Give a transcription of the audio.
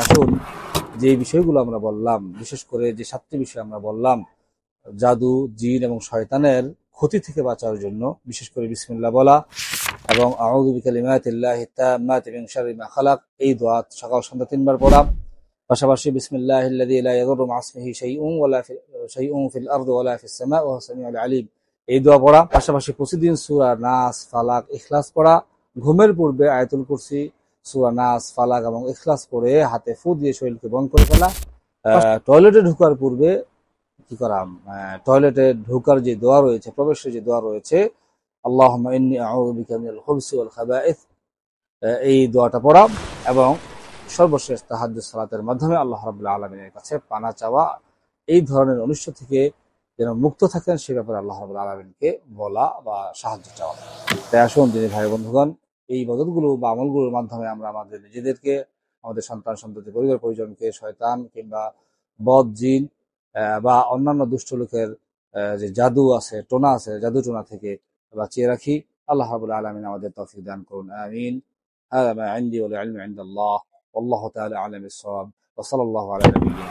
আসুন যে বিষয়গুলো আমরা বললাম, বিশেষ করে যে 7টি বিষয় আমরা বললাম, জাদু, জিন এবং শয়তানের ক্ষতি থেকে বাঁচার জন্য বিশেষ করে বিসমিল্লাহ বলা এবং আউযু বিকালিমাতিল্লাহি তাম্মাতি মিন শাররি মা খালাক, এই দোয়া সকাল সন্ধ্যা 3 বার পড়া। পাশাপাশি বিসমিল্লাহিল্লাযী লা ইয়াদুররু মা ইসমিহি শাইউন ফিল আরদি ওয়ালা ফিস সামা ওয়া হুয়াস সামিউল আলীম, এই দোয়া পড়া। পাশাপাশি প্রতিদিন সূরা নাস, ফালাক, ইখলাস পড়া। ঘুমের পূর্বে আয়াতুল কুরসি, সূরা নাস, ফালাক এবং ইখলাস পড়ে হাতে ফু দিয়ে শরীরকে বন্ধ করে ফেলা। টয়লেটে ঢোকার পূর্বে কি করা, টয়লেটে ঢোকার যে দোয়া রয়েছে, প্রবেশের যে দোয়া রয়েছে, আল্লাহুম্মা ইন্নী আউযু বিকা মিনাল খুবসি ওয়াল খাবাইস, এই দোয়াটা পড়া। এবং সর্বশেষ তাহাজ্জুদ সালাতের মাধ্যমে আল্লাহ রাব্বুল আলামিনের কাছে পানা চাওয়া, এই ধরনের অনিষ্ট থেকে যেন মুক্ত থাকেন সে ব্যাপারে আল্লাহ রাব্বুল আলামিনকে বলা বা সাহায্য চাওয়া। তাই আসুন দিনী ভাই বন্ধুগণ, এই ইবাদতগুলো বা আমলগুলোর মাধ্যমে আমরা আমাদের নিজেদেরকে, আমাদের সন্তান সন্ততি, পরিবার পরিজনকে শয়তান কিংবা বদ জিন বা অন্যান্য দুষ্ট লোকের যে জাদু আছে, টোনা আছে, জাদু টোনা থেকে বাঁচিয়ে রাখি। আল্লাহ রাব্বুল আলামিন আমাদের তৌফিক দান করুন, আমিন। هذا ما عندي والعلم عند الله والله تعالى أعلم بالصواب وصلى الله على نبينا